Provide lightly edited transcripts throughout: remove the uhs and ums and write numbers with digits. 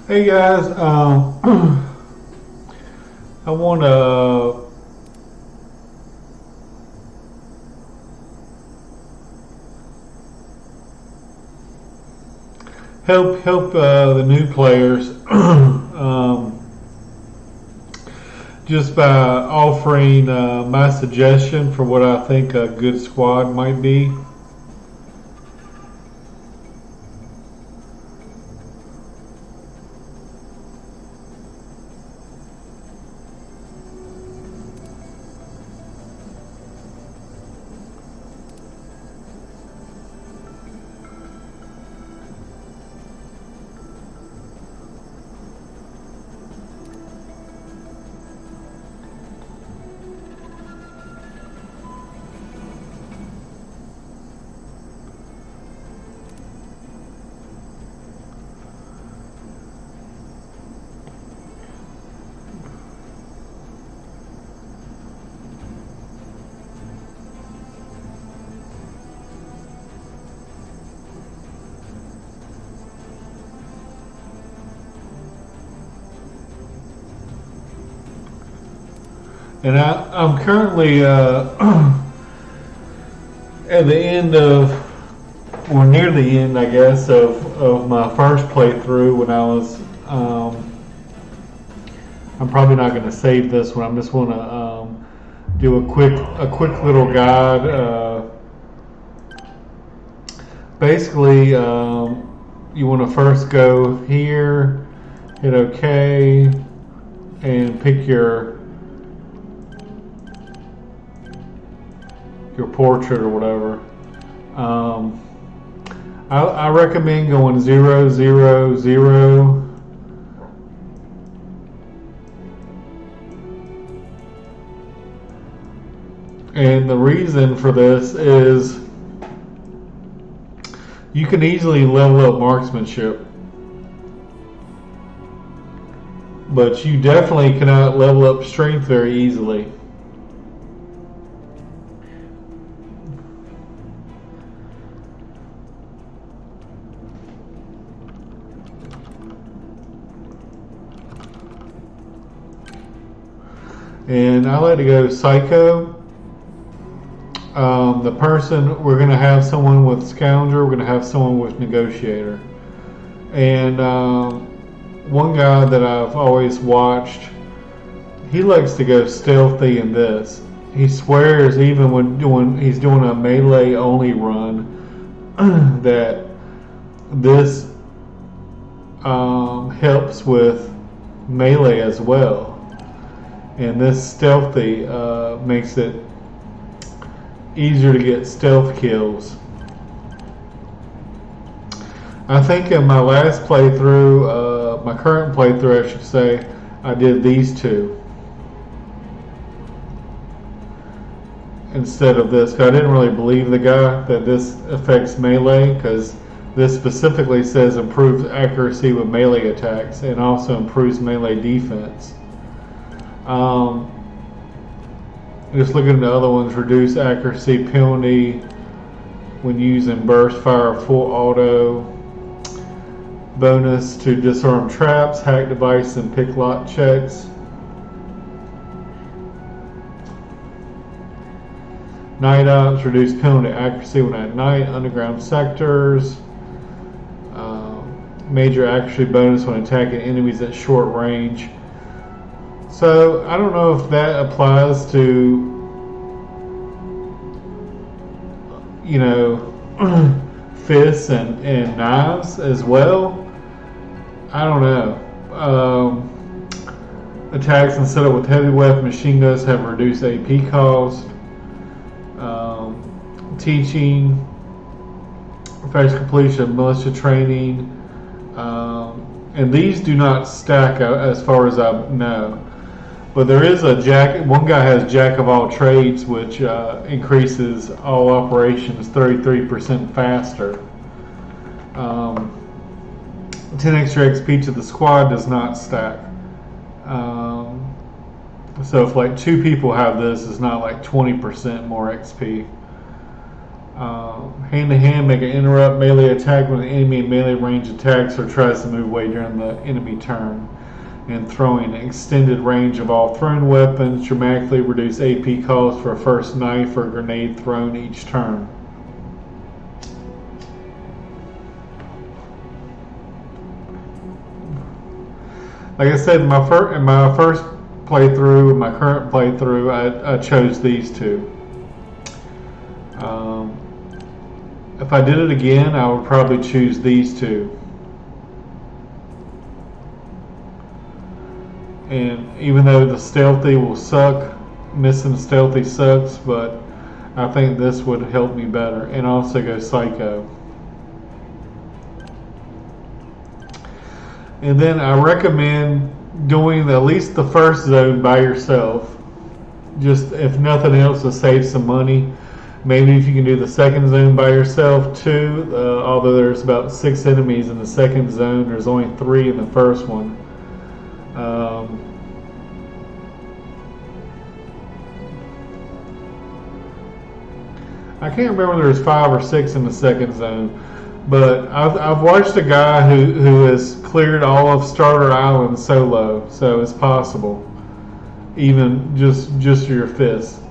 Hey guys, I want to help the new players just by offering my suggestion for what I think a good squad might be. And I'm currently at the end of, or near the end, I guess, of my first playthrough when I was. I'm probably not going to save this one. I'm just going to do a quick little guide. Basically, you want to first go here, hit OK, and pick your portrait or whatever. Um, I recommend going 0, 0, 0. And the reason for this is you can easily level up marksmanship, but you definitely cannot level up strength very easily. And I like to go psycho. The person, we're going to have someone with scoundrel, we're going to have someone with negotiator. And one guy that I've always watched, he likes to go stealthy in this. He swears even when he's doing a melee only run that this helps with melee as well. And this stealthy makes it easier to get stealth kills. I think in my last playthrough, my current playthrough I should say, I did these two instead of this. I didn't really believe the guy that this affects melee, because this specifically says improves accuracy with melee attacks and also improves melee defense. Just looking at the other ones, reduce accuracy penalty when using burst fire full auto, bonus to disarm traps, hack device, and pick lock checks. Night ops, reduce penalty accuracy when at night, underground sectors, major accuracy bonus when attacking enemies at short range. So I don't know if that applies to, you know, fists and knives as well. I don't know. Attacks instead of with heavy weapon machine guns have reduced AP cost. Teaching, effective completion of militia training, and these do not stack as far as I know. But there is a jack. One guy has jack of all trades, which increases all operations 33% faster. 10 extra XP to the squad does not stack. So if like two people have this, it's not like 20% more XP. Hand to hand, make an interrupt melee attack when the enemy in melee range attacks or tries to move away during the enemy turn. And throwing extended range of all thrown weapons, dramatically reduce AP cost for a first knife or grenade thrown each turn. Like I said, in my first playthrough, in my current playthrough, I chose these two. If I did it again, I would probably choose these two. And even though the stealthy will suck, missing stealthy sucks, but I think this would help me better. And also go psycho. And then I recommend doing at least the first zone by yourself. Just if nothing else, to save some money. Maybe if you can do the second zone by yourself too, although there's about 6 enemies in the second zone, there's only 3 in the first one. I can't remember if there's 5 or 6 in the second zone, but I've watched a guy who has cleared all of Starter Island solo, so it's possible, even just your fist.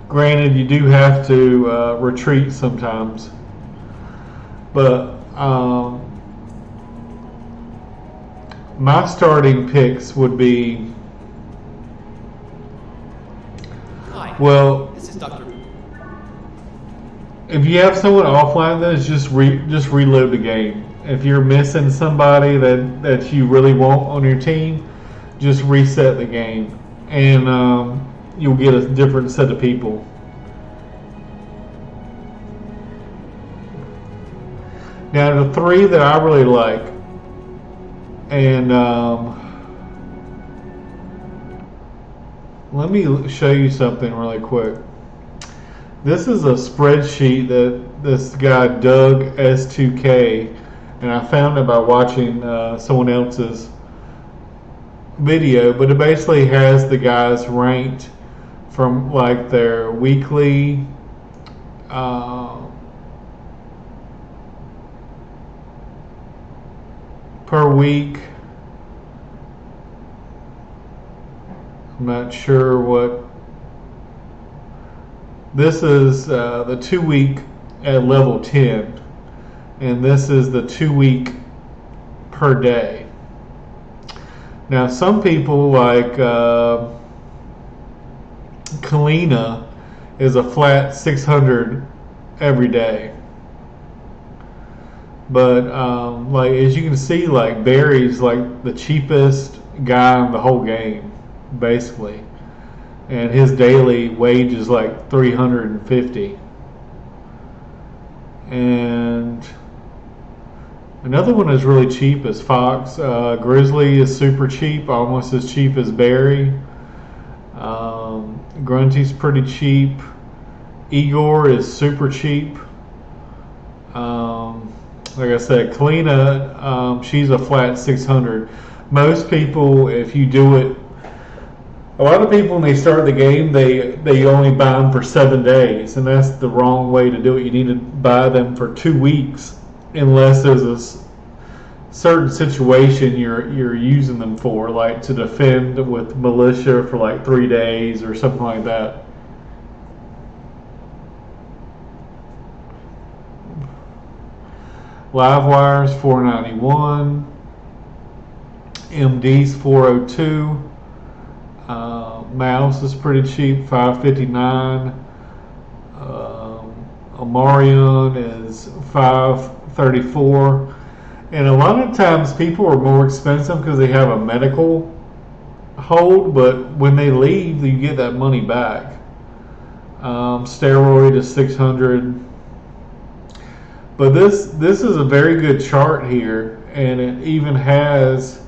Granted, you do have to retreat sometimes, but my starting picks would be, Hi, well, this is Dr. if you have someone offline, then it's just reload the game. If you're missing somebody that you really want on your team, just reset the game, and you'll get a different set of people. Now the 3 that I really like, and let me show you something really quick. This is a spreadsheet that this guy Doug S2K, and I found it by watching someone else's video, but it basically has the guys ranked from like their weekly per week. I'm not sure what this is. The 2 week at level 10, and this is the 2 week per day. Now some people like Kalina is a flat 600 every day, but like as you can see, like Barry's like the cheapest guy in the whole game basically, and his daily wage is like 350. And another one is really cheap is Fox. Grizzly is super cheap, almost as cheap as Barry. Grunty's pretty cheap. Igor is super cheap. Like I said, Kalina, she's a flat 600. Most people, if you do it, a lot of people when they start the game, they only buy them for 7 days, and that's the wrong way to do it. You need to buy them for 2 weeks, unless there's a certain situation you're using them for, like to defend with militia for like 3 days or something like that. Livewire's $491, MD's $402. Mouse is pretty cheap, $559. Amarion is $534. And a lot of times people are more expensive because they have a medical hold, but when they leave, you get that money back. Steroid is $600. But this is a very good chart here, and it even has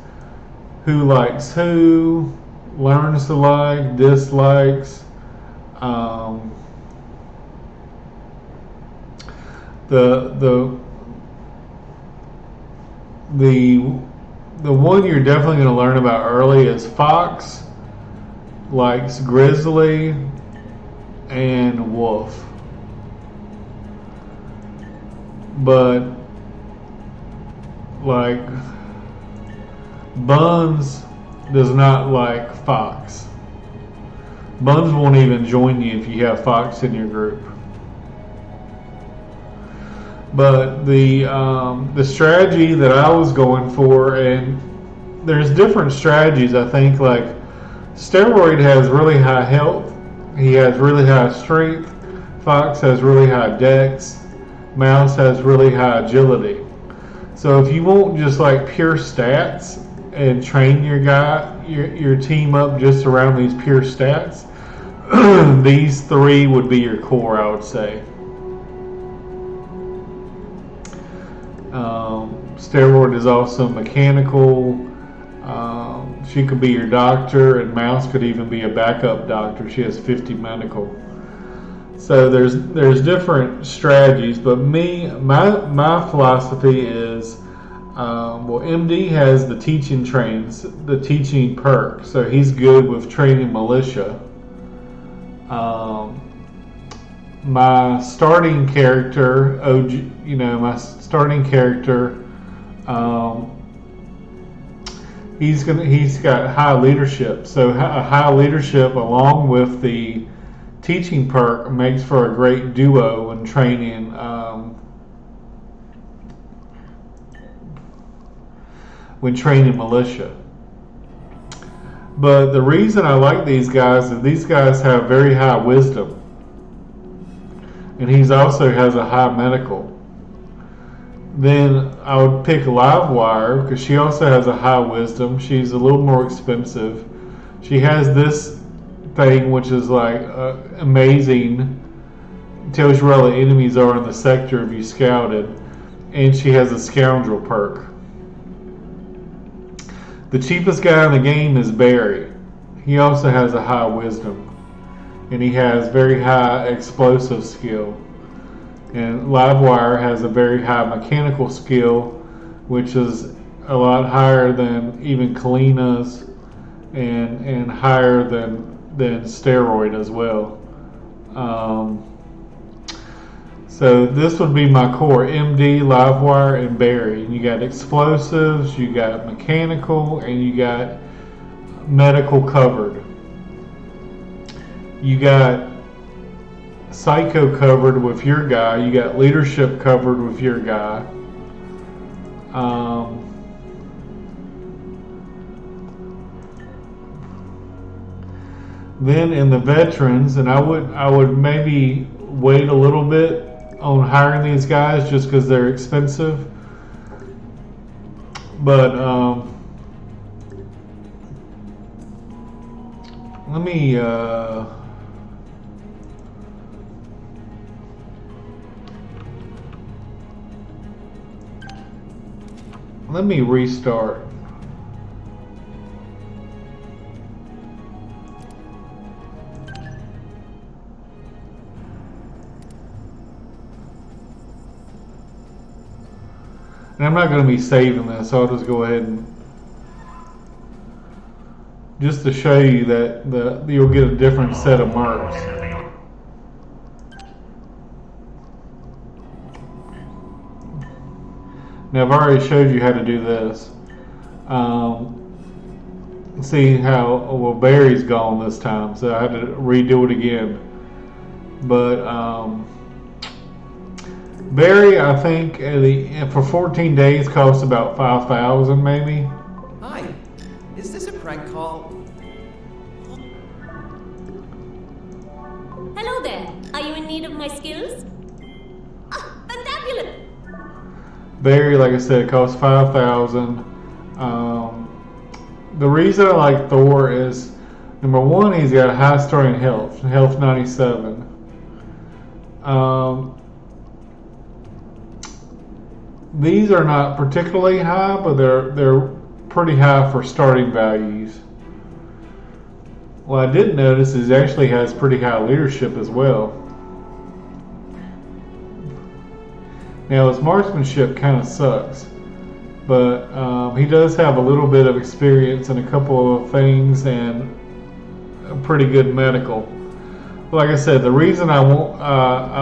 who likes who, learns to like, dislikes. The one you're definitely going to learn about early is Fox likes Grizzly, and wolf. But like Buns does not like fox. Buns won't even join you if you have fox in your group. But the strategy that I was going for, and there's different strategies. I think like Steroid has really high health. He has really high strength. Fox has really high dex. Mouse has really high agility. So if you want just like pure stats and train your team up just around these pure stats, these three would be your core, I would say. Steroid is also mechanical. She could be your doctor, and Mouse could even be a backup doctor. She has 50 medical. So there's different strategies, but my philosophy is, well, MD has the teaching perk, so he's good with training militia. My starting character, he's got high leadership. So high leadership along with the teaching perk makes for a great duo when training militia. But the reason I like these guys is these guys have very high wisdom. And he also has a high medical. Then I would pick Livewire because she also has a high wisdom. She's a little more expensive. She has this thing which is like amazing. Tells you where all the enemies are in the sector if you scouted. And she has a scoundrel perk. The cheapest guy in the game is Barry. He also has a high wisdom. And he has very high explosive skill. And Livewire has a very high mechanical skill, which is a lot higher than even Kalina's and higher than Steroid as well. So this would be my core: MD, Livewire, and Barry. And you got explosives, you got mechanical, and you got medical covered. You got psycho covered with your guy. You got leadership covered with your guy. Then in the veterans, and I would maybe wait a little bit on hiring these guys just because they're expensive. But let me restart. And I'm not going to be saving this, so I'll just go ahead and just to show you that you'll get a different set of mercs. Now I've already showed you how to do this. See how, well, Barry's gone this time, so I had to redo it again. But Barry, I think for 14 days costs about 5,000 maybe. Hi, is this a prank call? Hello there. Are you in need of my skills? Ah, fantabulous! Barry, like I said, costs 5,000. The reason I like Thor is, number one, he's got high starting health 97. These are not particularly high, but they're pretty high for starting values. What I did notice is he actually has pretty high leadership as well. Now his marksmanship kind of sucks, but he does have a little bit of experience in a couple of things and a pretty good medical. like I said, the reason I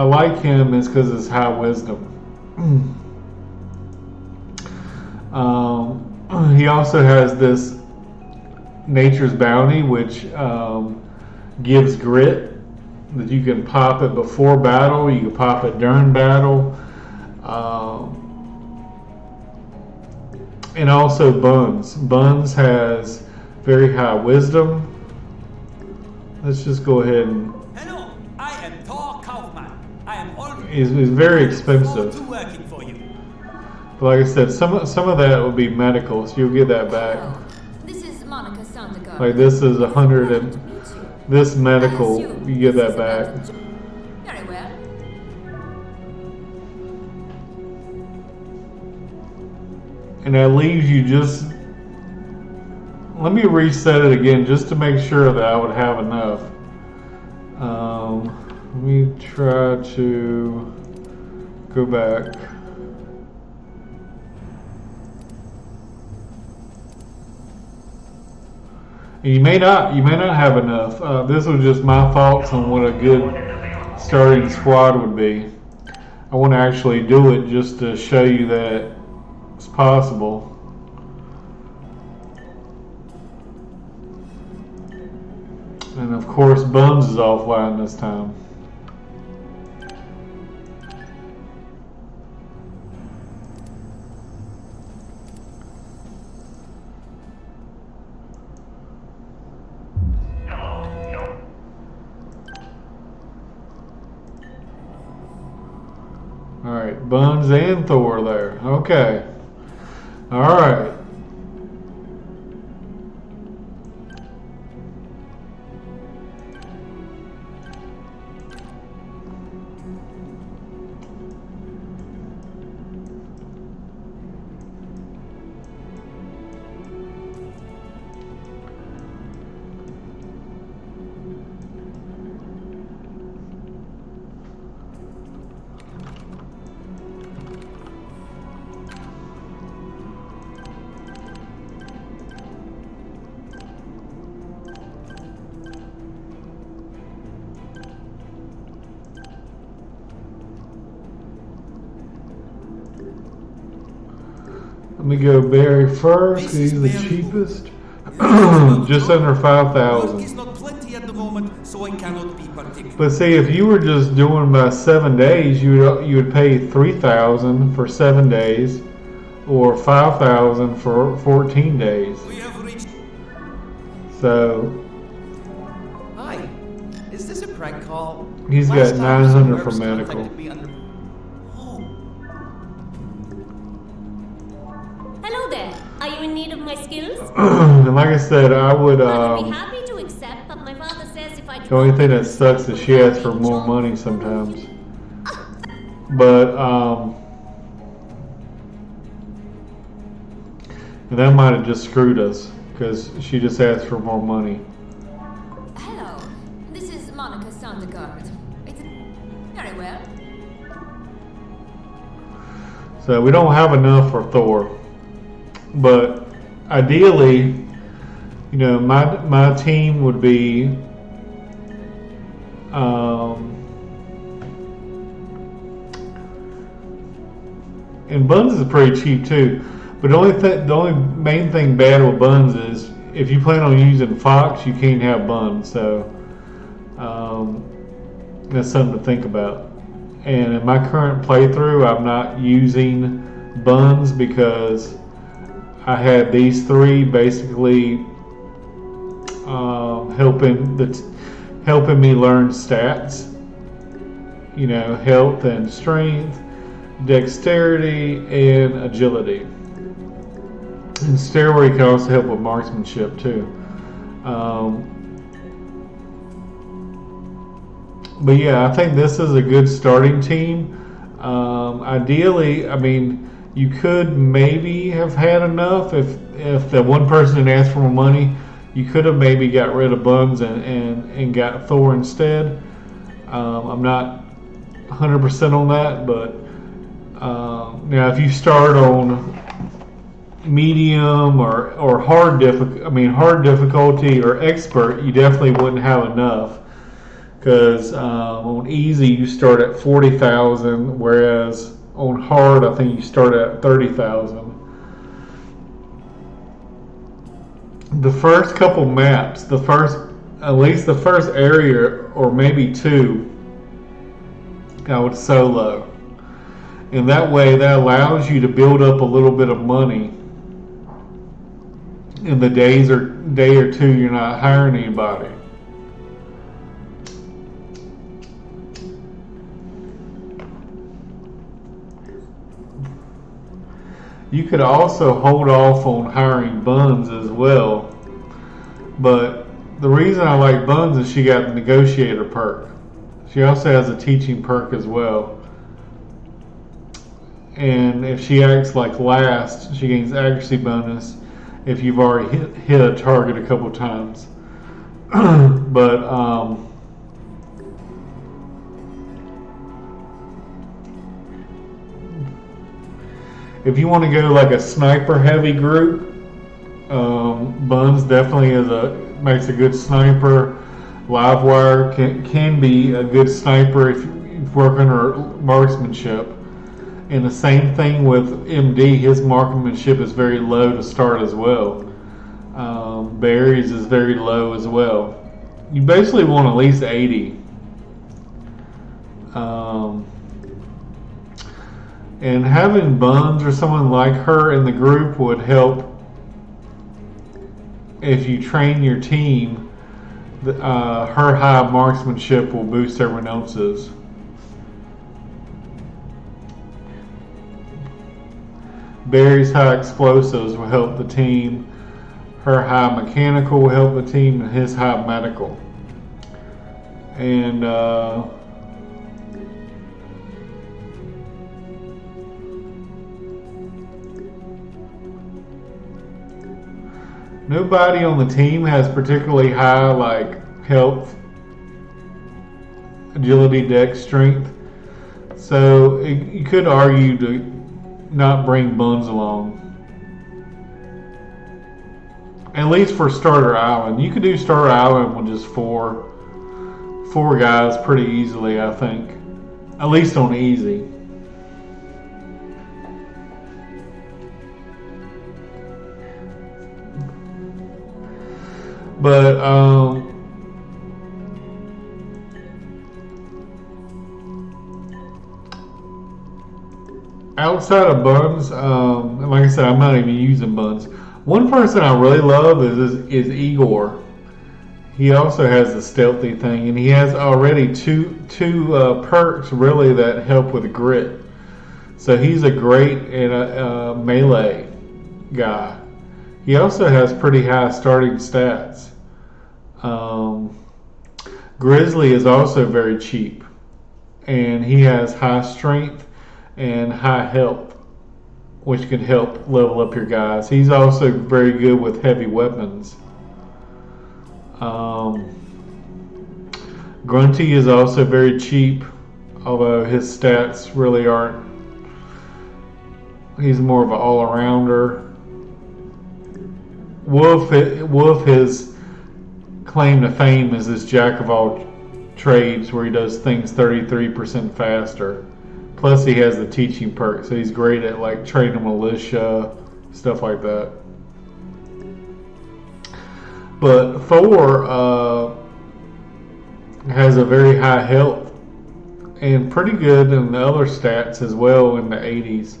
like him is because of his high wisdom. He also has this nature's bounty, which gives grit that you can pop it before battle, you can pop it during battle, and also Buns. Buns has very high wisdom. Let's just go ahead and. Hello, I am Thor Kaufman. I am always. He's very expensive. To working for you. But like I said, some of that will be medical, so you'll get that back. Hello. This is Monica Sandergaard. Like this is 100 and To meet you. this medical, I assume you get this that is back. about the job. Very well. And that leaves you just. Let me reset it again just to make sure that I would have enough. Let me try to go back. And you may not have enough. This was just my thoughts on what a good starting squad would be. I want to actually do it just to show you that it's possible. And of course, Buns is offline this time. Alright, Buns and Thor there. Okay. Alright. Let me go Barry first, 'cause he's the cheapest. Just under 5,000. Work is not plenty at the moment, so I cannot be particular. But see, if you were just doing by 7 days, you would pay 3,000 for 7 days, or 5,000 for 14 days. We have reached. So Hi. Is this a prank call? He's got Last time 900 some for mercs medical. contacted me under- Oh, Hello there. Are you in need of my skills? and like I said, I would. I would be happy to accept, but my father says if I The only thing that sucks is she asks for more money sometimes. But and that might have just screwed us because she just asked for more money. Hello. This is Monica Sandergaard. It's very well. So we don't have enough for Thor. But ideally, you know, my team would be and Buns is pretty cheap too. But the only main thing bad with Buns is if you plan on using Fox, you can't have Buns. So that's something to think about. And in my current playthrough, I'm not using Buns because I had these three basically helping me learn stats. You know, health and strength, dexterity, and agility. And steroid can also help with marksmanship too. But yeah, I think this is a good starting team. Ideally, I mean, you could maybe have had enough if the one person didn't ask for more money. You could have maybe got rid of Buns and got Thor instead. I'm not 100% on that, but now if you start on medium or hard difficulty or expert, you definitely wouldn't have enough. because on easy you start at 40,000, whereas on hard I think you start at 30,000. The first couple maps, at least the first area or maybe two, I would solo. And that way, that allows you to build up a little bit of money in the day or two you're not hiring anybody. You could also hold off on hiring Buns as well. But the reason I like Buns is she got the negotiator perk. She also has a teaching perk as well. And if she acts like last, she gains accuracy bonus if you've already hit a target a couple times. But if you want to go like a sniper heavy group, Buns definitely makes a good sniper. Livewire can be a good sniper if you're working her marksmanship. And the same thing with MD, his marksmanship is very low to start as well. Barry's is very low as well. You basically want at least 80. And having Buns or someone like her in the group would help if you train your team. Her high marksmanship will boost everyone else's. Barry's high explosives will help the team. Her high mechanical will help the team, and his high medical. And nobody on the team has particularly high like health, agility, dex, strength. So you could argue to not bring Buns along. At least for Starter Island. You could do Starter Island with just four guys pretty easily, I think. At least on easy. But outside of Buns, and like I said, I'm not even using Buns. One person I really love is Igor. He also has the stealthy thing, and he has already two perks really that help with grit. So he's a great melee guy. He also has pretty high starting stats. Grizzly is also very cheap, and he has high strength and high health, which can help level up your guys. He's also very good with heavy weapons. Grunty is also very cheap, although his stats really aren't. He's more of an all-arounder. Wolf, his claim to fame is this jack of all trades, where he does things 33% faster. Plus, he has the teaching perk, so he's great at like training militia, stuff like that. But Thor has a very high health and pretty good in the other stats as well in the 80s.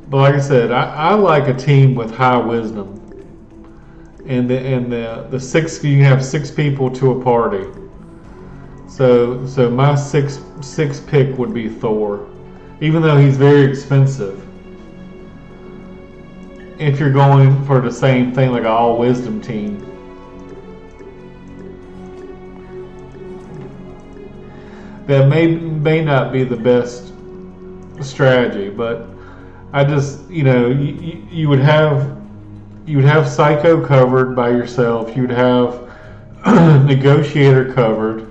But like I said, I like a team with high wisdom, and the six, you can have 6 people to a party. So my six pick would be Thor, even though he's very expensive. If you're going for the same thing, like an all wisdom team. That may not be the best strategy, but I just, you would have Psycho covered by yourself. You would have Negotiator covered,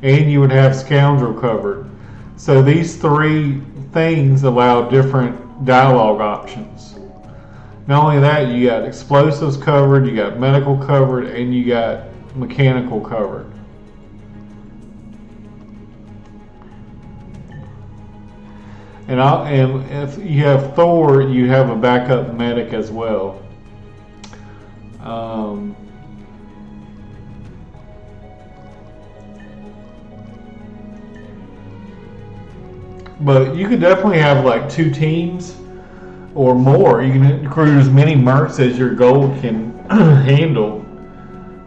and you would have Scoundrel covered. So these 3 things allow different dialogue options. Not only that, you got explosives covered, you got medical covered, and you got mechanical covered. And if you have Thor, you have a backup medic as well. But you could definitely have like 2 teams or more. You can recruit as many mercs as your gold can handle.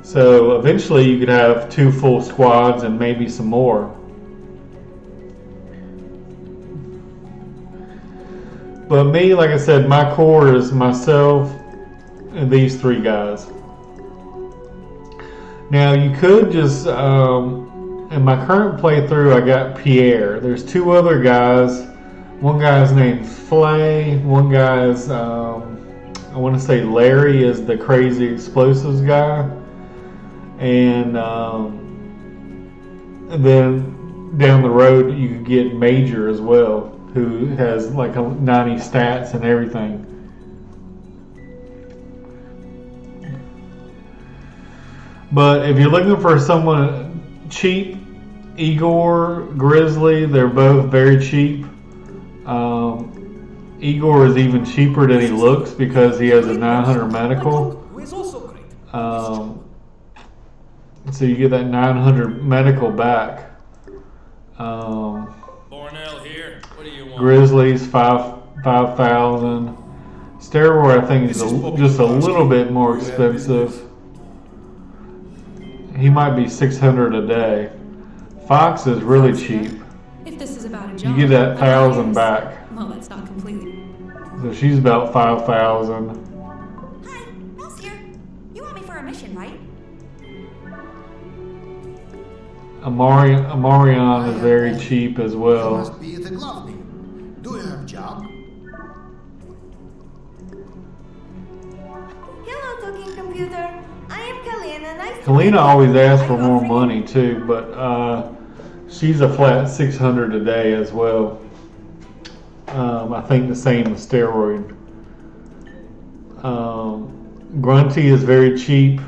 So eventually you could have 2 full squads and maybe some more. But me, like I said, my core is myself and these 3 guys. Now you could just, in my current playthrough, I got Pierre. There's 2 other guys. One guy's named Flay. One guy's, I want to say Larry is the crazy explosives guy. And then down the road you could get Major as well, who has like 90 stats and everything. But if you're looking for someone cheap, Igor, Grizzly, they're both very cheap. Igor is even cheaper than he looks because he has a 900 medical. So you get that 900 medical back. Bornell here. What do you want? Grizzly's 5,000. Steroid, I think, is just a little bit more expensive. He might be 600 a day. Fox is really cheap. If this is about a job, You get that 1,000 back. Well, that's not completely. So she's about 5,000. Hi, Mouse here. You want me for a mission, right? Amarion is very cheap as You well. must be the glove man. Do you have a job? Hello, talking computer. I am Kalina. Nice to Kalina meet you. always asks for I got more free- money too, but she's a flat 600 a day as well. I think the same as Steroid. Grunty is very cheap.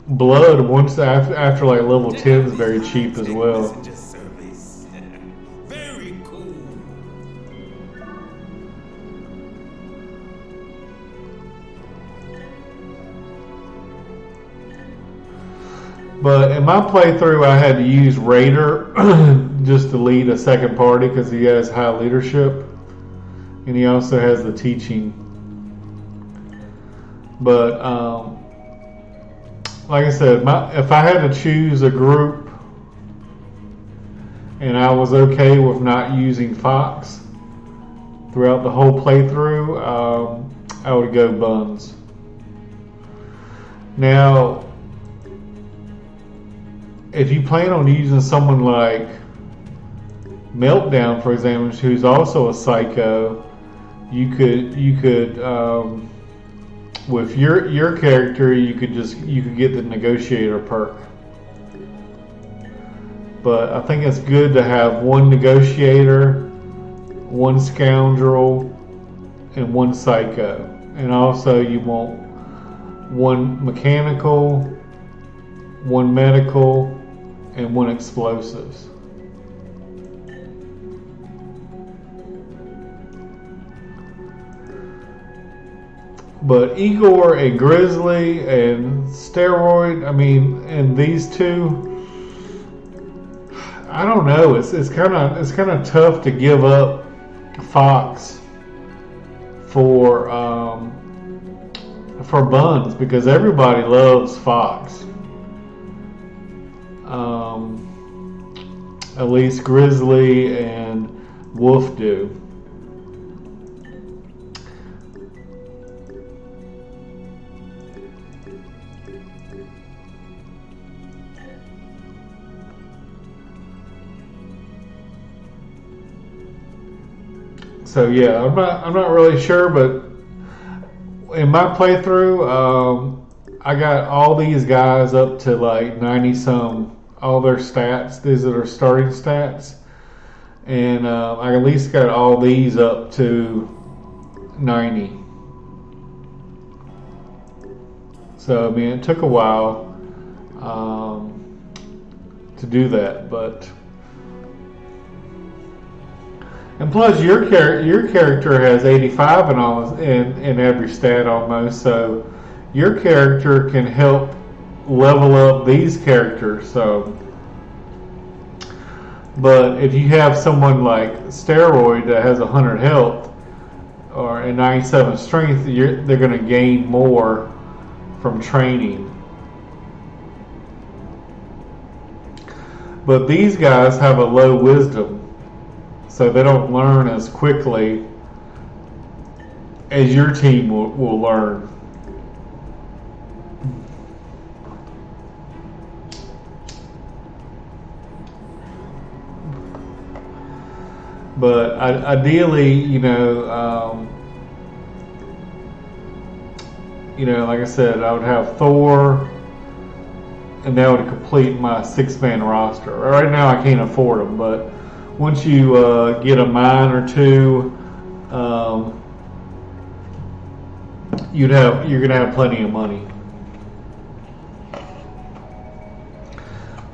Blood, once after like level 10, is very cheap as well. Messenger service. Very cool. But in my playthrough, I had to use Raider just to lead a second party because he has high leadership, and he also has the teaching. But like I said, if I had to choose a group, and I was okay with not using Fox throughout the whole playthrough, I would go Buns. Now, if you plan on using someone like Meltdown, for example, who's also a psycho, you could with your character, you could get the negotiator perk. But I think it's good to have one negotiator, one scoundrel, and one psycho. And also you want one mechanical, one medical, and one explosives. But Igor and Grizzly and Steroid, I mean, and these 2, I don't know. It's kind of tough to give up Fox for Buns because everybody loves Fox. At least Grizzly and Wolf do. So yeah, I'm not really sure, but in my playthrough, I got all these guys up to like 90 some, all their stats. These are their starting stats, and I at least got all these up to 90. So I mean, it took a while to do that, but and plus your character has 85 in all in every stat almost, so your character can help level up these characters. So, but if you have someone like Steroid that has 100 health or a 97 strength, they're going to gain more from training. But these guys have a low wisdom, so they don't learn as quickly as your team will learn. But ideally, like I said, I would have Thor, and that would complete my 6-man roster. Right now, I can't afford them, but once you get a mine or two, you're gonna have plenty of money.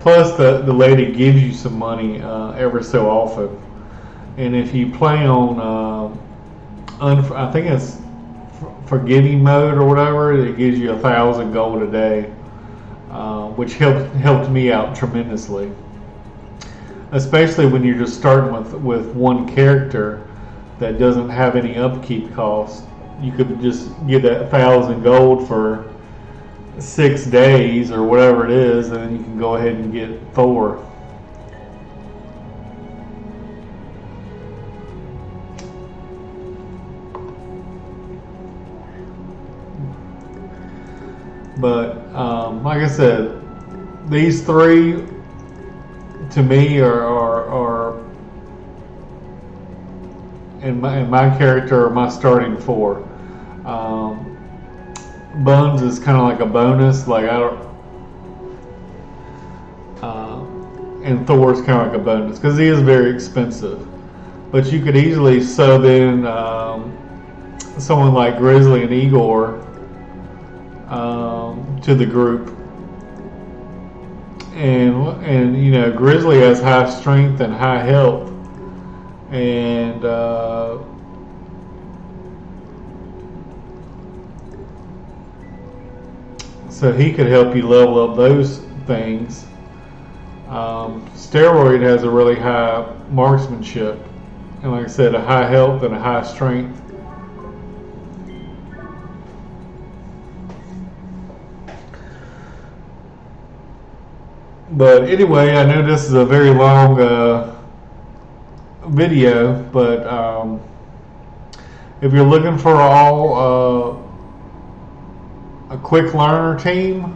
Plus, the lady gives you some money every so often, and if you play on, I think it's forgiving mode or whatever, it gives you 1,000 gold a day, which helped me out tremendously. Especially when you're just starting with one character that doesn't have any upkeep costs. You could just get that 1,000 gold for 6 days or whatever it is, and then you can go ahead and get Thor. But like I said, these three to me are in my character are my starting 4. Buns is kind of like a bonus, like I don't, and Thor's kind of like a bonus because he is very expensive. But you could easily sub in someone like Grizzly and Igor to the group, and Grizzly has high strength and high health, and so he could help you level up those things. Steroid has a really high marksmanship, and like I said, a high health and a high strength. But anyway, I know this is a very long video, but if you're looking for a quick learner team,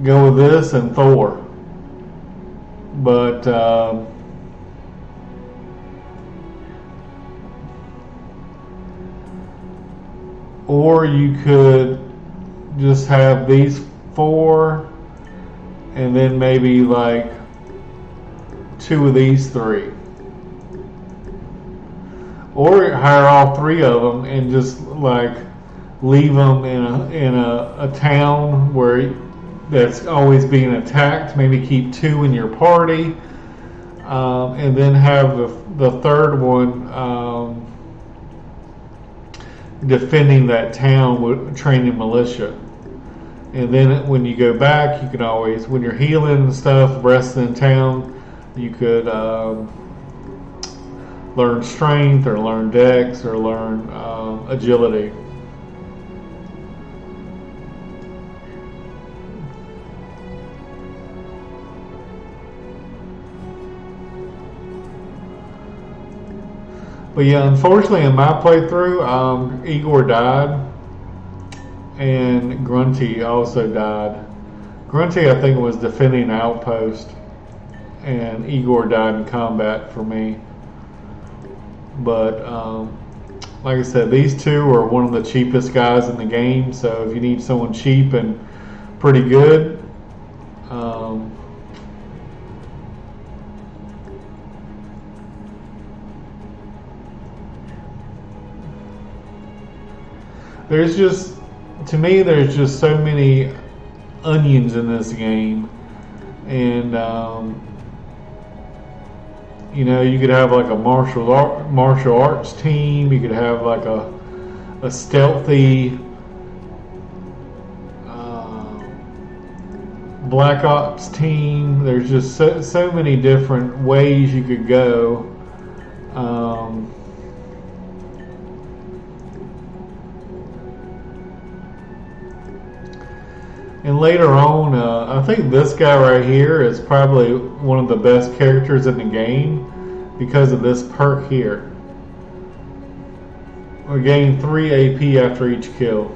go with this and Thor. But or you could just have these 4 and then maybe like 2 of these 3, or hire all 3 of them and just like leave them in a town where that's always being attacked. Maybe keep 2 in your party, and then have the third one defending that town with training militia. And then when you go back, you can always, when you're healing and stuff, resting in town, you could learn strength or learn dex or learn agility. But yeah, unfortunately in my playthrough, Igor died. And Grunty also died. Grunty, I think, was defending an outpost, and Igor died in combat for me. But like I said, these 2 are one of the cheapest guys in the game. So if you need someone cheap and pretty good, there's just, to me, there's just so many onions in this game, and you know, you could have like a martial arts team. You could have like a stealthy Black Ops team. There's just so many different ways you could go. And later on, I think this guy right here is probably one of the best characters in the game because of this perk here. We gain 3 AP after each kill.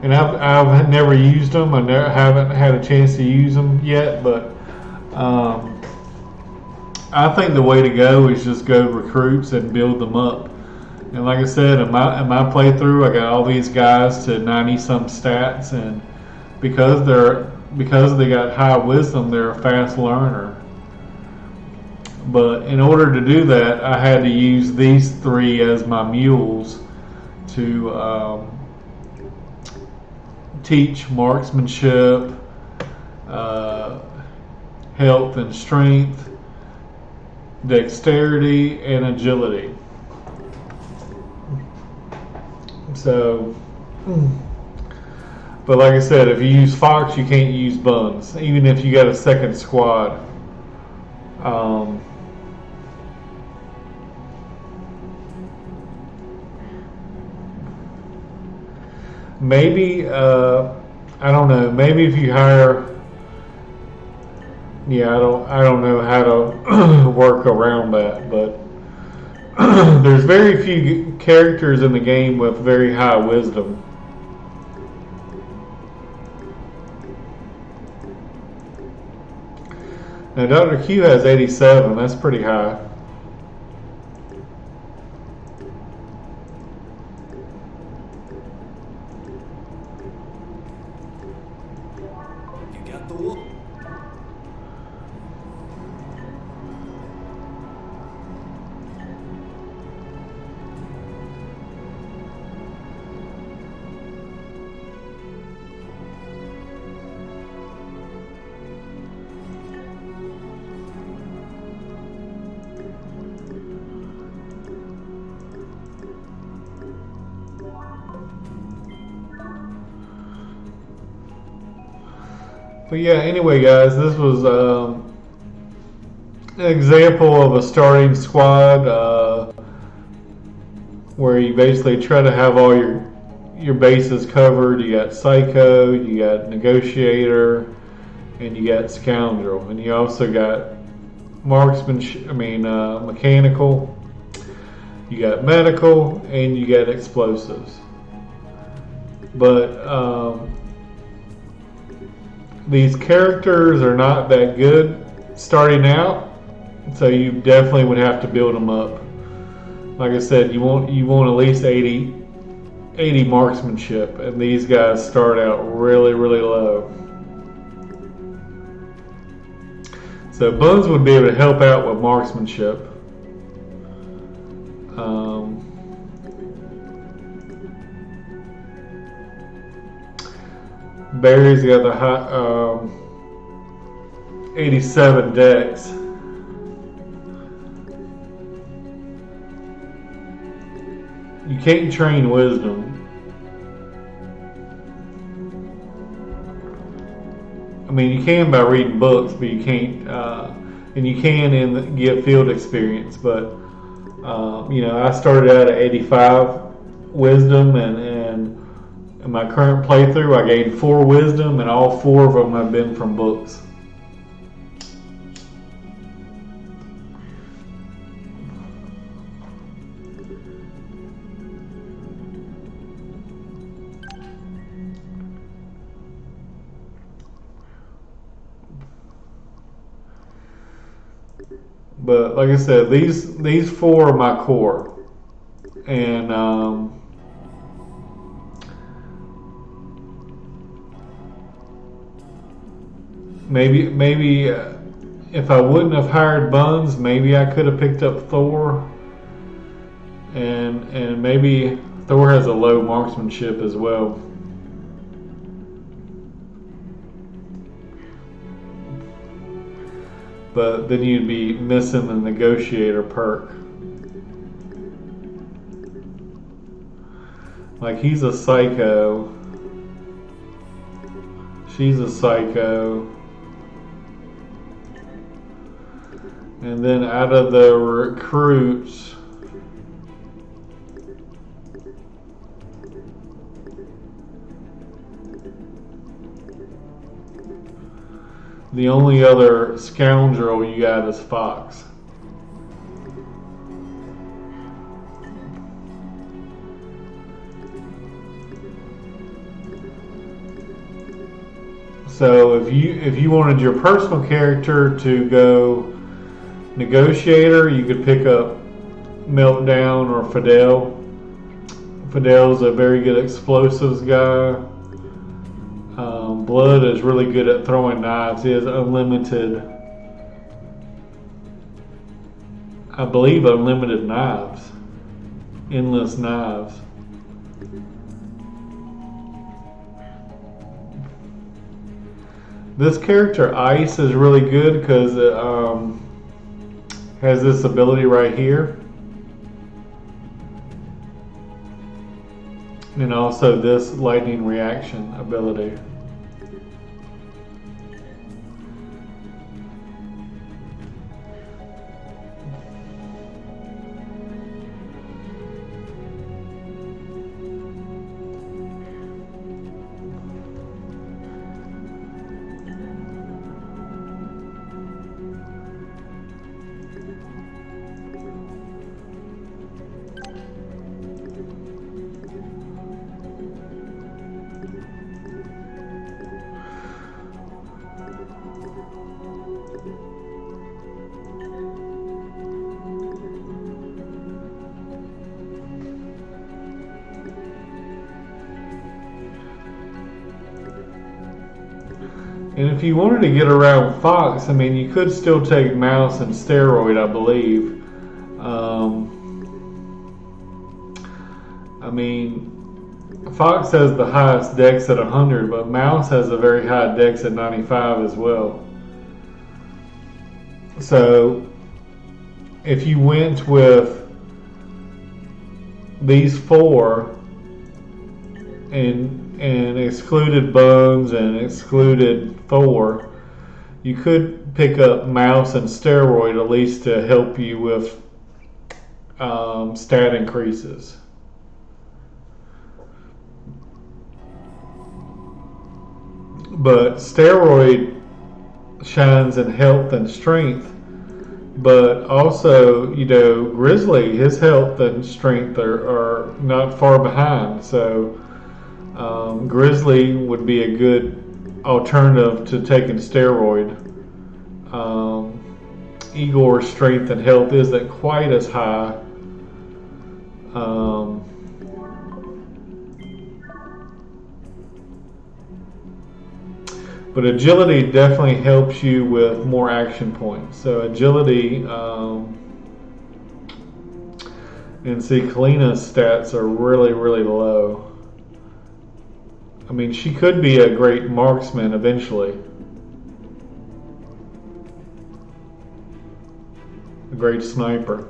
And I've never used them. Haven't had a chance to use them yet, but I think the way to go is just go recruits and build them up. And like I said, in my playthrough, I got all these guys to 90-some stats, and because they got high wisdom, they're a fast learner. But in order to do that, I had to use these 3 as my mules to teach marksmanship, health and strength, dexterity, and agility. So, but like I said, if you use Fox, you can't use Buns, even if you got a second squad. Maybe I don't know. Maybe if you hire, yeah, I don't know how to work around that, but there's very few characters in the game with very high wisdom. Now Dr. Q has 87. That's pretty high. You got the wolf. But yeah, anyway, guys, this was an example of a starting squad where you basically try to have all your bases covered. You got Psycho, you got Negotiator, and you got Scoundrel, and you also got Mechanical. You got Medical, and you got Explosives. But these characters are not that good starting out, so you definitely would have to build them up. Like I said, you want at least 80 marksmanship, and these guys start out really, really low. So Buns would be able to help out with marksmanship. Barry's got the high, 87 dex. You can't train wisdom. I mean, you can by reading books, but you can't, and you can get field experience. But you know, I started out at 85 wisdom, and in my current playthrough, I gained 4 wisdom, and all 4 of them have been from books. But like I said, these 4 are my core, and maybe if I wouldn't have hired Buns, maybe I could have picked up Thor. and maybe Thor has a low marksmanship as well. But then you'd be missing the negotiator perk. Like, he's a psycho. She's a psycho. And then out of the recruits, the only other scoundrel you got is Fox. So if you wanted your personal character to go negotiator, you could pick up Meltdown or Fidel. Fidel's a very good explosives guy. Blood is really good at throwing knives. He has unlimited, I believe, unlimited knives. Endless knives. This character Ice is really good because it has this ability right here, and also this lightning reaction ability. And if you wanted to get around Fox, I mean, you could still take Mouse and Steroid, I believe. I mean, Fox has the highest dex at 100, but Mouse has a very high dex at 95 as well. So, if you went with these four and excluded Bones and excluded Thor, you could pick up Mouse and Steroid at least to help you with stat increases. But Steroid shines in health and strength, but also, you know, Grizzly, his health and strength are not far behind, so Grizzly would be a good alternative to taking Steroid. Igor's strength and health isn't quite as high. But agility definitely helps you with more action points. So agility, and see, Kalina's stats are really, really low. I mean, she could be a great marksman eventually. A great sniper.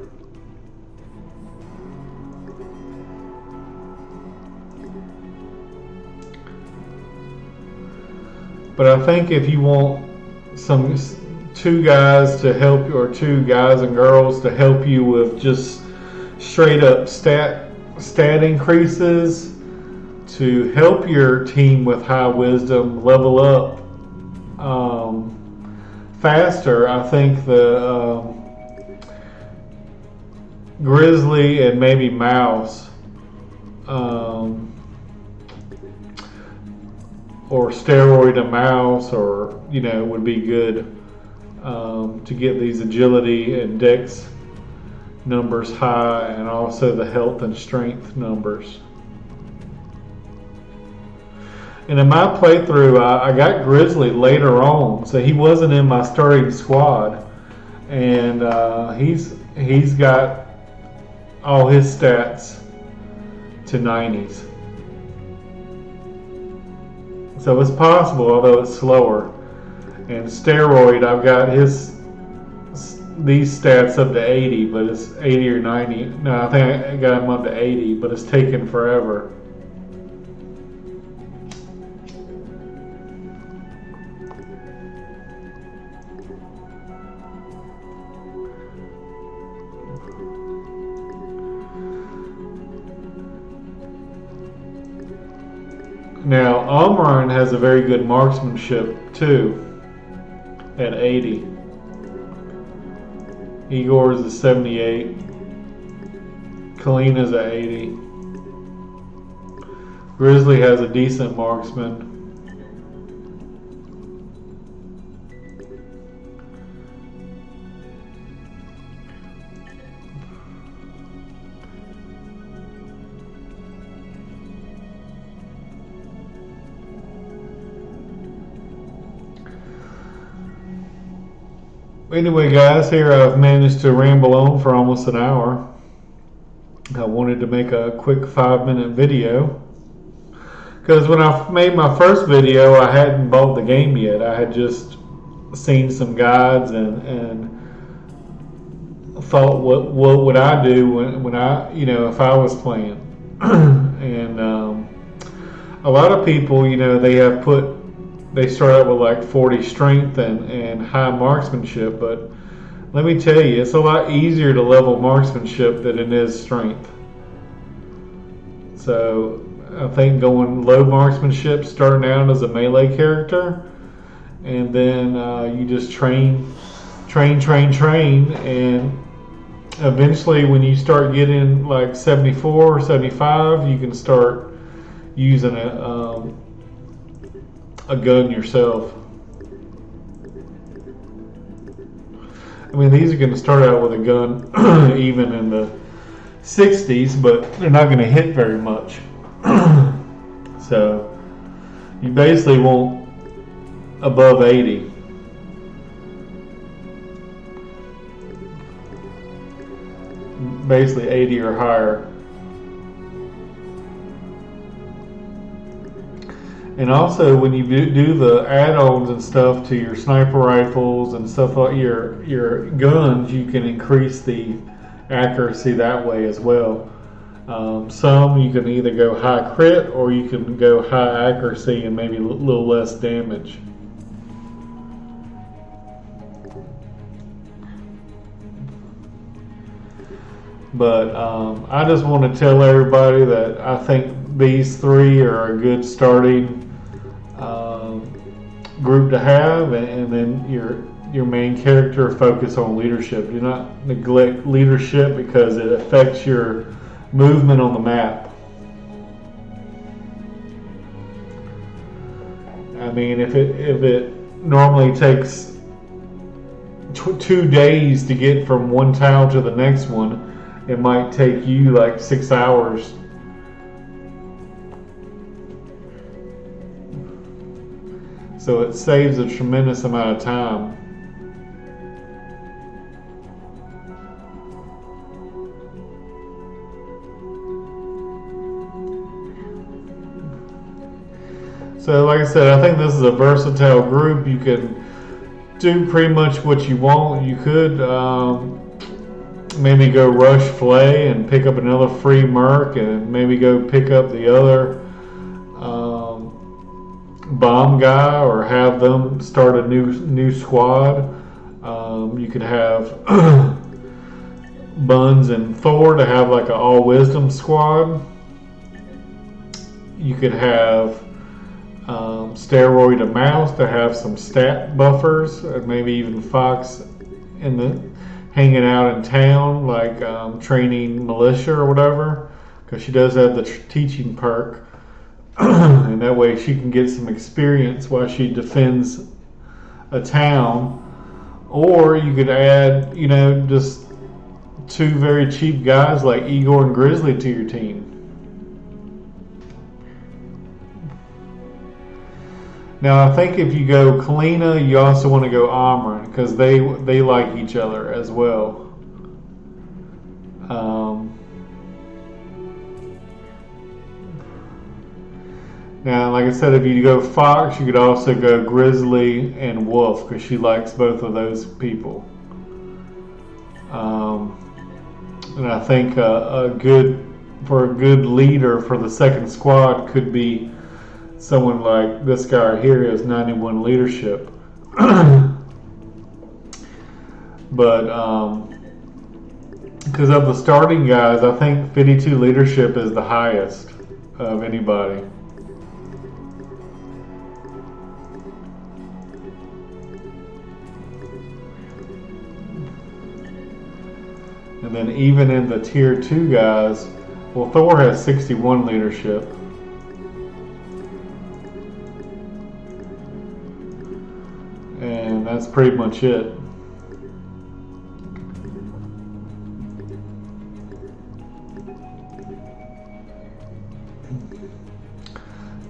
But I think if you want two guys to help you, or two guys and girls to help you with just straight up stat increases, to help your team with high wisdom level up faster, I think the Grizzly and maybe Mouse, or Steroid and Mouse, or, you know, would be good to get these agility and dex numbers high, and also the health and strength numbers. And in my playthrough, I got Grizzly later on, so he wasn't in my starting squad, and he's got all his stats to 90s. So it's possible, although it's slower. And Steroid, I've got these stats up to 80, but it's 80 or 90. No, I think I got him up to 80, but it's taken forever. Now, Omron has a very good marksmanship too, at 80. Igor's is 78. Kalina's at 80. Grizzly has a decent marksman. Anyway, guys, here I've managed to ramble on for almost an hour. I wanted to make a quick 5-minute video because when I made my first video, I hadn't bought the game yet. I had just seen some guides and thought, what would I do when I, if I was playing? And a lot of people, they start out with like 40 strength and high marksmanship, but let me tell you, it's a lot easier to level marksmanship than it is strength. So I think going low marksmanship, starting out as a melee character, and then you just train, and eventually when you start getting like 74 or 75, you can start using a gun yourself. I mean, these are going to start out with a gun even in the 60s, but they're not going to hit very much. So you basically want above 80. Basically 80 or higher. And also, when you do the add-ons and stuff to your sniper rifles and stuff like your guns, you can increase the accuracy that way as well. Some you can either go high crit or you can go high accuracy and maybe a little less damage. But I just want to tell everybody that I think these three are a good starting group to have, and then your main character focus on leadership. Do not neglect leadership because it affects your movement on the map. I mean, if it normally takes 2 days to get from one tile to the next one, it might take you like 6 hours. So it saves a tremendous amount of time. So like I said, I think this is a versatile group. You can do pretty much what you want. You could maybe go rush Flay and pick up another free merc, and maybe go pick up the other bomb guy, or have them start a new squad. You could have Buns and Thor to have like an all wisdom squad. You could have Steroid and Mouse to have some stat buffers, and maybe even Fox hanging out in town, like training militia or whatever, because she does have the teaching perk. And that way she can get some experience while she defends a town. Or you could add, just 2 very cheap guys like Igor and Grizzly to your team. Now I think if you go Kalina, you also want to go Amran, because they like each other as well. Now, like I said, if you go fox, you could also go grizzly and wolf because she likes both of those people. And I think a good leader for the second squad could be someone like this guy right here. He has 91 leadership. But because of the starting guys, I think 52 leadership is the highest of anybody. And then even in the tier 2 guys, well, Thor has 61 leadership. And that's pretty much it.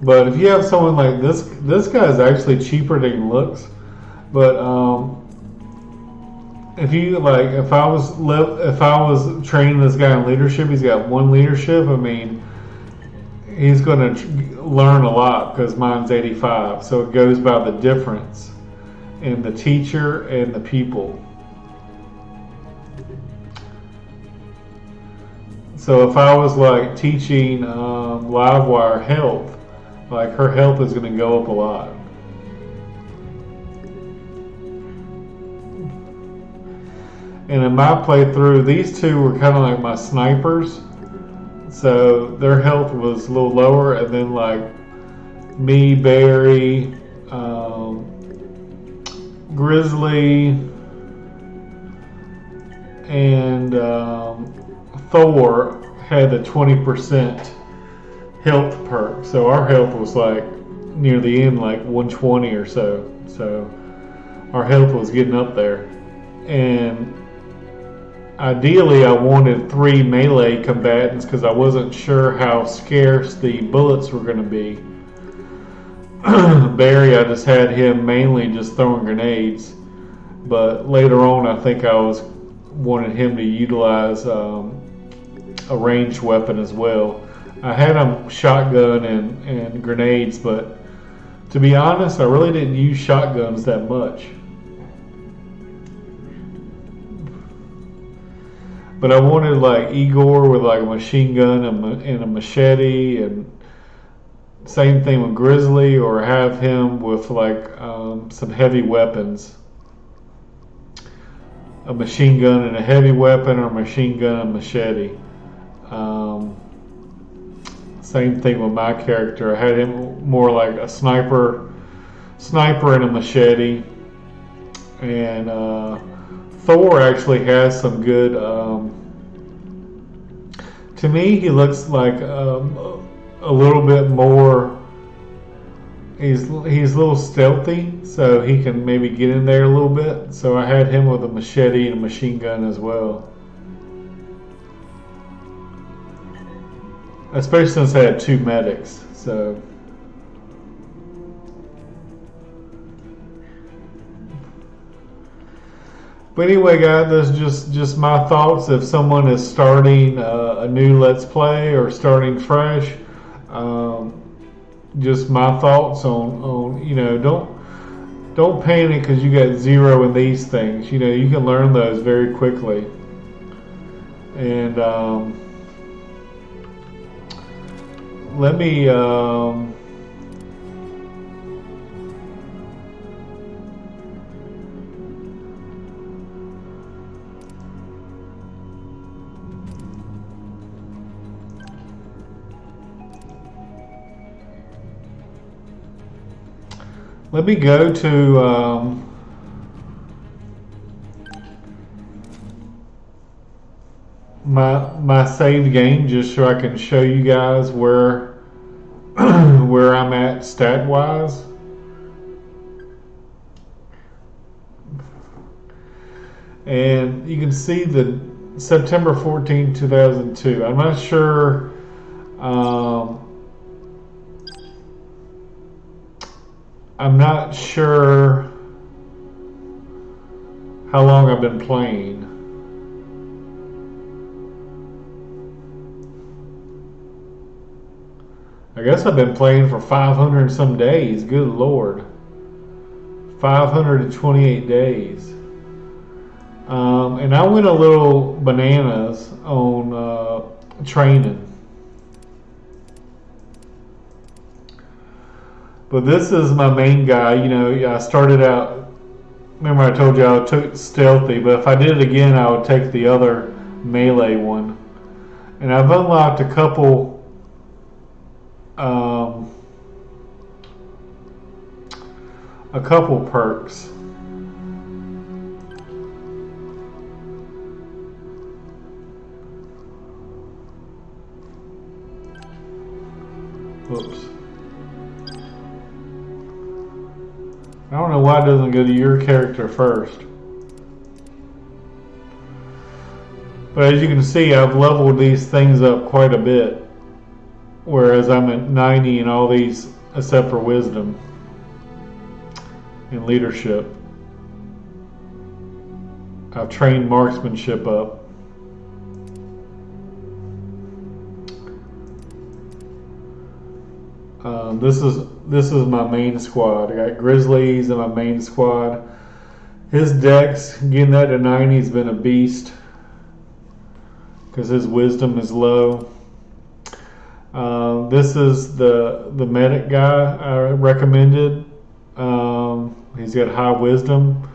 But if you have someone like this guy is actually cheaper than he looks. But if I was training this guy in leadership, he's got 1 leadership. I mean, he's going to learn a lot because mine's 85. So it goes by the difference in the teacher and the people. So if I was like teaching Livewire health, like her health is going to go up a lot. And in my playthrough, these two were kind of like my snipers. So their health was a little lower. And then like me, Barry, Grizzly, and Thor had a 20% health perk. So our health was like near the end, like 120 or so. So our health was getting up there. And ideally I wanted 3 melee combatants because I wasn't sure how scarce the bullets were going to be. Barry, I just had him mainly just throwing grenades. But later on I think I wanted him to utilize a ranged weapon as well. I had him shotgun and grenades, but to be honest, I really didn't use shotguns that much. But I wanted like Igor with like a machine gun and a machete, and same thing with Grizzly, or have him with like some heavy weapons. A machine gun and a heavy weapon, or a machine gun and machete. Same thing with my character. I had him more like a sniper and a machete. And Thor actually has some good. To me, he looks like a little bit more. He's a little stealthy, so he can maybe get in there a little bit. So I had him with a machete and a machine gun as well. Especially since I had 2 medics, so. But anyway, guys, that's just my thoughts. If someone is starting a new Let's Play or starting fresh, just my thoughts on don't panic because you got 0 in these things. You can learn those very quickly. And let me go to my saved game just so I can show you guys where where I'm at stat wise. And you can see the September 14, 2002. I'm not sure how long I've been playing. I guess I've been playing for 500 and some days. Good Lord. 528 days. And I went a little bananas on training. But this is my main guy. You know, I started out, remember I told you I took stealthy, but if I did it again, I would take the other melee one. And I've unlocked a couple perks. Oops. I don't know why it doesn't go to your character first. But as you can see, I've leveled these things up quite a bit. Whereas I'm at 90 in all these except for wisdom and leadership. I've trained marksmanship up. This is my main squad. I got Grizzlies in my main squad. His dex, getting that to 90 has been a beast because his wisdom is low. This is the medic guy I recommended. He's got high wisdom.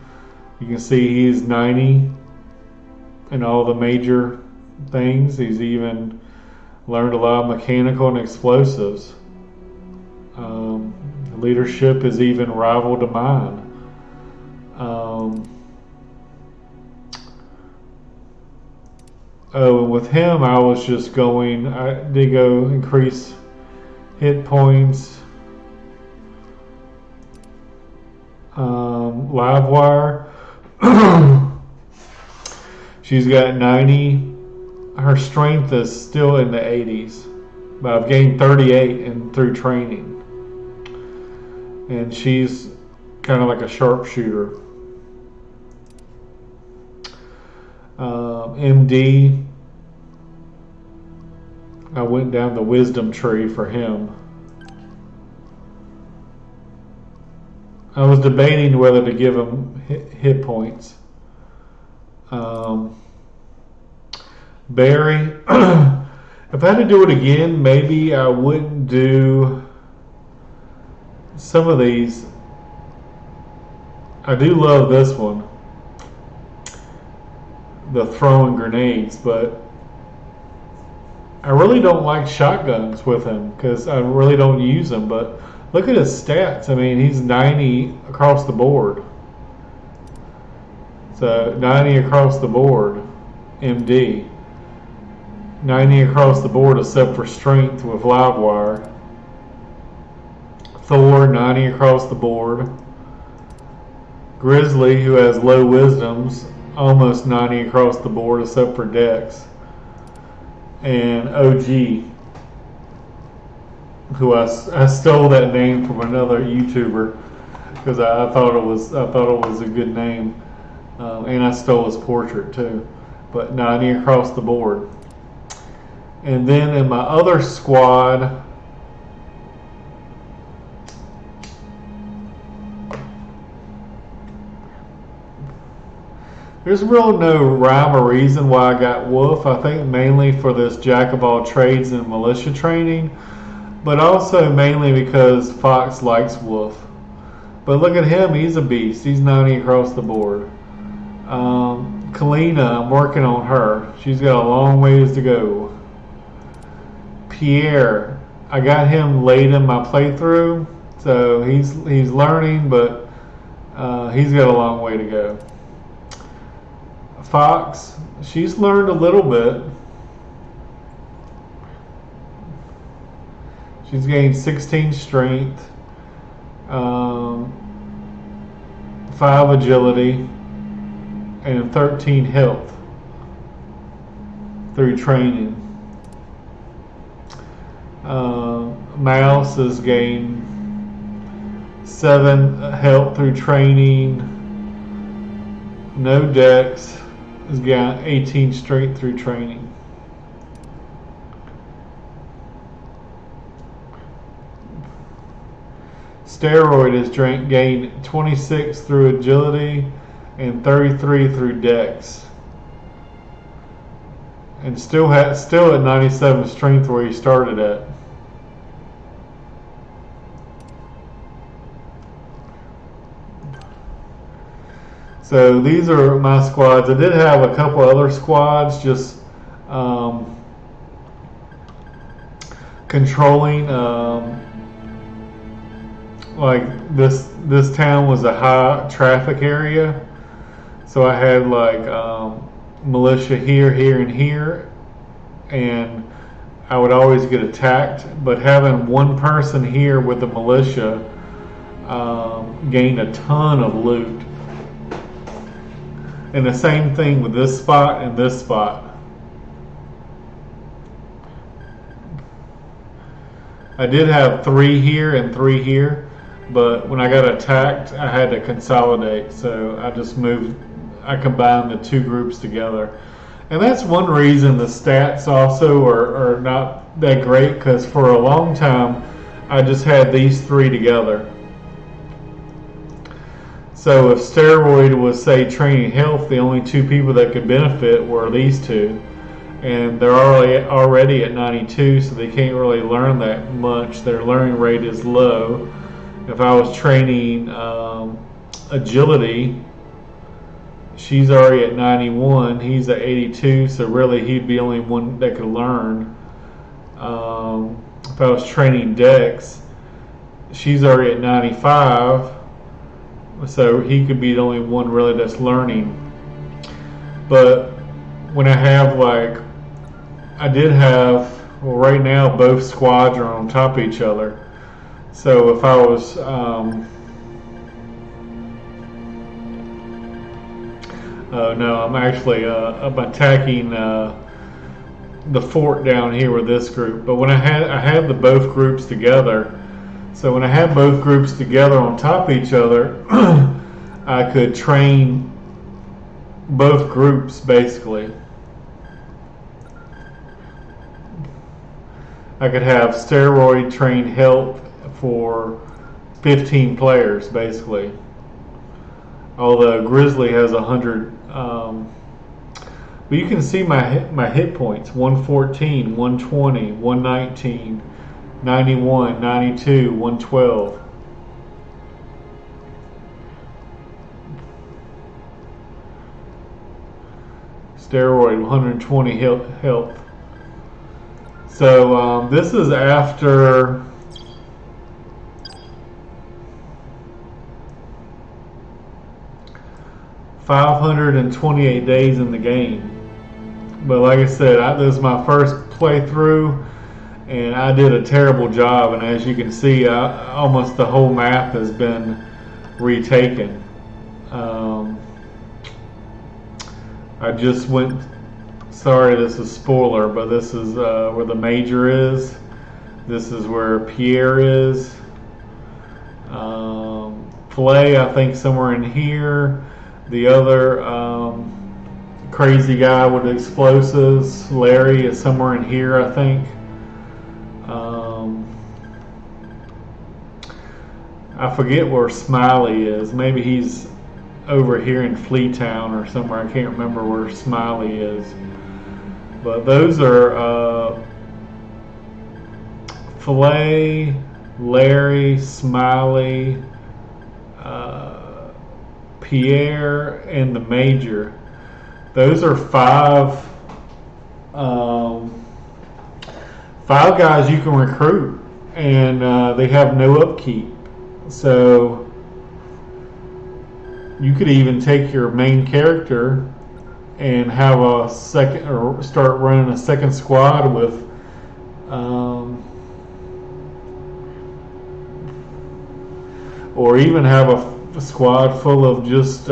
You can see he's 90 in all the major things. He's even learned a lot of mechanical and explosives. Leadership is even rival to mine. And with him, I was just going. I did go increase hit points. Livewire. She's got 90. Her strength is still in the 80s, but I've gained 38 through training. And she's kind of like a sharpshooter. MD, I went down the wisdom tree for him. I was debating whether to give him hit points. Barry, if I had to do it again, maybe I wouldn't do some of these. I do love this one, the throwing grenades, but I really don't like shotguns with him because I really don't use them. But look at his stats. I mean, he's 90 across the board. So 90 across the board, MD. 90 across the board except for strength with Livewire. Thor, 90 across the board. Grizzly, who has low wisdoms, almost 90 across the board except for Dex. And OG, who I stole that name from another YouTuber because I thought it was a good name, and I stole his portrait too. But 90 across the board. And then in my other squad, there's real no rhyme or reason why I got Wolf. I think mainly for this jack of all trades and militia training, but also mainly because Fox likes Wolf. But look at him, he's a beast. He's 90 across the board. Kalina, I'm working on her. She's got a long ways to go. Pierre, I got him late in my playthrough, so he's learning, but he's got a long way to go. Fox, she's learned a little bit. She's gained 16 strength, 5 agility, and 13 health through training. Mouse has gained 7 health through training. No Dex has got 18 strength through training. steroid is gained 26 through agility and 33 through dex. And still at 97 strength where he started at. So these are my squads. I did have a couple other squads just controlling. Like this town was a high traffic area, so I had like militia here, here, and here, and I would always get attacked. But having one person here with the militia gained a ton of loot. And the same thing with this spot and this spot. I did have 3 here and 3 here, but when I got attacked, I had to consolidate. So I combined the 2 groups together. And that's one reason the stats also are not that great, because for a long time, I just had these 3 together. So if steroid was, say, training health, the only 2 people that could benefit were these 2. And they're already at 92, so they can't really learn that much. Their learning rate is low. If I was training agility, she's already at 91. He's at 82, so really he'd be the only one that could learn. If I was training dex, she's already at 95. So he could be the only one really that's learning. But when I have right now both squads are on top of each other. So if I was no, I'm actually I'm attacking the fort down here with this group. But when I had the both groups together. So when I had both groups together on top of each other, I could train both groups basically. I could have steroid train health for 15 players basically. Although Grizzly has 100, but you can see my hit points: 114, 120, 119. 91, 92, 112. Steroid, 120 health. So this is after $528 days in the game. But like I said, this is my first playthrough. And I did a terrible job, and as you can see, almost the whole map has been retaken. I just went, sorry this is spoiler, but this is where the Major is. This is where Pierre is. Flay, I think somewhere in here. The other crazy guy with explosives, Larry, is somewhere in here, I think. I forget where Smiley is. Maybe he's over here in Fleetown or somewhere. I can't remember where Smiley is. But those are Filet, Larry, Smiley, Pierre, and the Major. Those are 5 guys you can recruit, and they have no upkeep. So you could even take your main character and have a second, or start running a second squad with or even have a squad full of just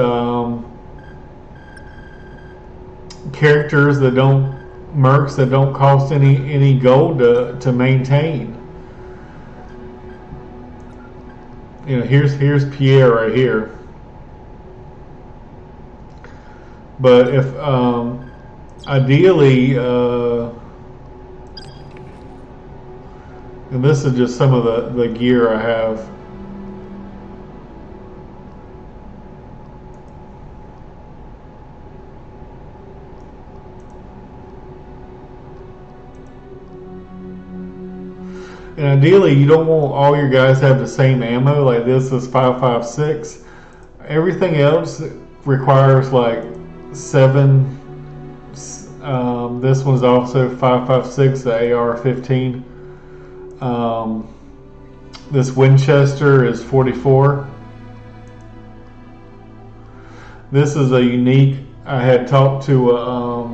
characters that mercs that don't cost any gold to maintain. You know, here's Pierre right here. But if ideally, and this is just some of the gear I have. And ideally, you don't want all your guys to have the same ammo. Like this is 5.56. Everything else requires like 7. This one's also 5.56, the AR-15. This Winchester is 44. This is a unique. I had talked to a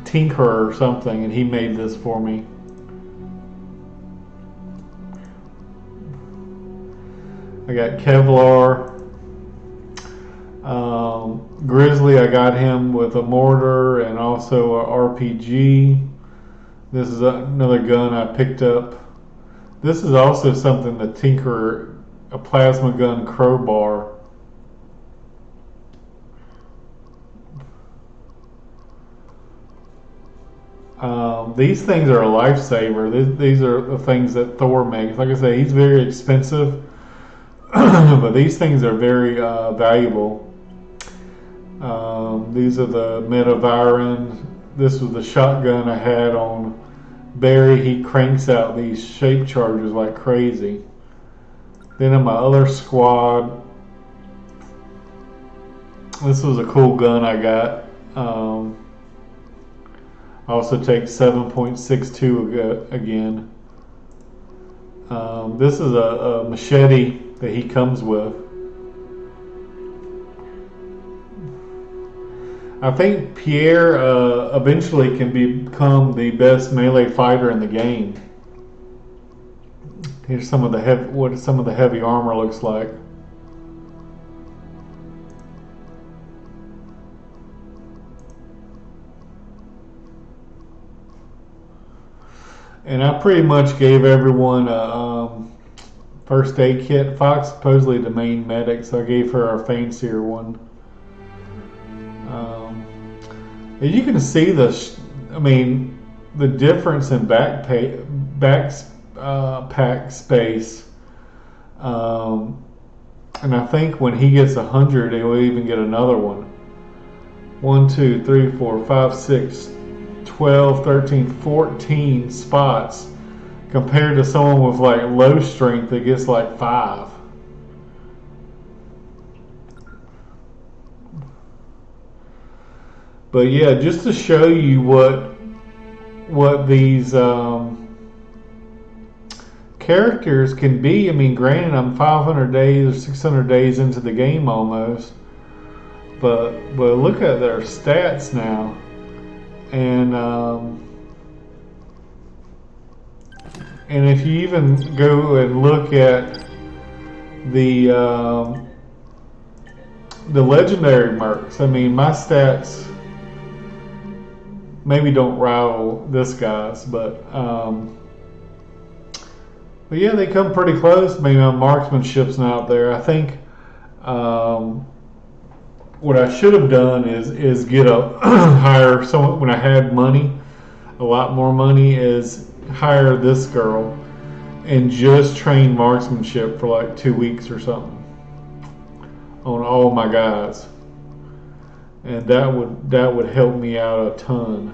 tinkerer or something, and he made this for me. I got Kevlar. Grizzly, I got him with a mortar and also a RPG. This is another gun I picked up. This is also something the tinkerer, a plasma gun crowbar. These things are a lifesaver. These are the things that Thor makes. Like I say, he's very expensive, but these things are very valuable. These are the Metaviron. This was the shotgun I had on Barry. He cranks out these shape charges like crazy. Then in my other squad, this was a cool gun I got. I also take 7.62 again. This is a machete that he comes with. I think Pierre eventually can become the best melee fighter in the game. Here's some of the what some of the heavy armor looks like. And I pretty much gave everyone a first aid kit. Fox supposedly the main medic, so I gave her a fancier one. As you can see, the difference in backpack space. And I think when he gets 100, he will even get another one. 1, 2, 3, 4, 5, 6, 12, 13, 14 spots compared to someone with like low strength that gets like 5. But yeah, just to show you what these characters can be. I mean, granted, I'm 500 days or 600 days into the game almost, but look at their stats now, and if you even go and look at the legendary mercs, I mean, my stats maybe don't rival this guy's, but yeah, they come pretty close. Maybe my marksmanship's not there. I think what I should have done is get a hire someone when I had money, a lot more money, is hire this girl and just train marksmanship for like 2 weeks or something on all my guys. And that would help me out a ton.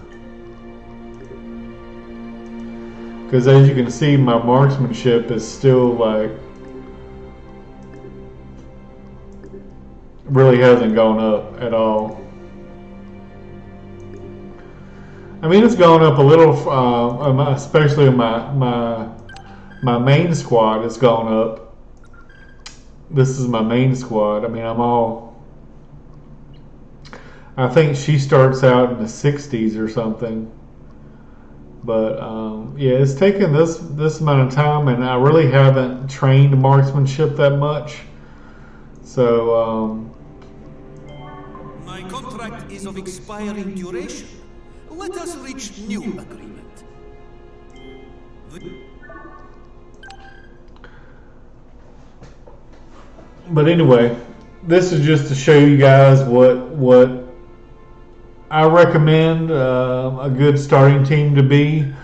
Because as you can see, my marksmanship is still like really hasn't gone up at all. I mean, it's gone up a little, especially in my main squad. It's gone up. This is my main squad. I mean, I think she starts out in the 60s or something. But yeah, it's taken this amount of time, and I really haven't trained marksmanship that much. So My contract is of expiring duration. Let us reach new agreement. But anyway, this is just to show you guys what I recommend a good starting team to be.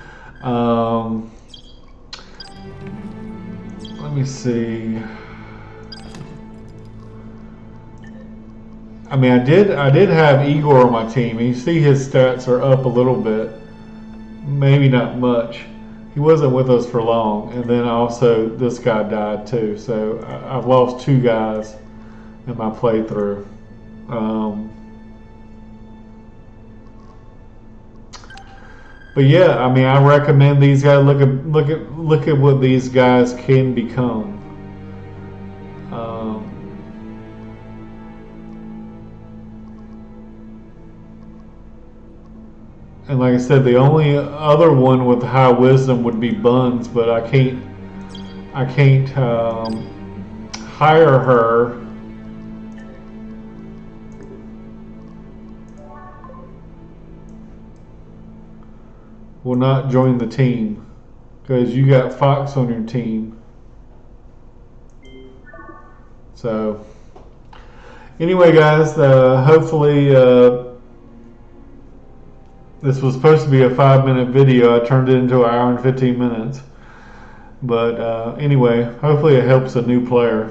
Let me see. I mean, I did have Igor on my team. You see his stats are up a little bit, maybe not much. He he wasn't with us for long, and then also this guy died too. So I've lost 2 guys in my playthrough. But yeah, I mean, I recommend these guys. Look at what these guys can become. And like I said, the only other one with high wisdom would be Buns, but I can't hire her. Will not join the team because you got Fox on your team. So anyway, guys, hopefully this was supposed to be a 5-minute video. I turned it into an hour and 15 minutes. But anyway, hopefully it helps a new player.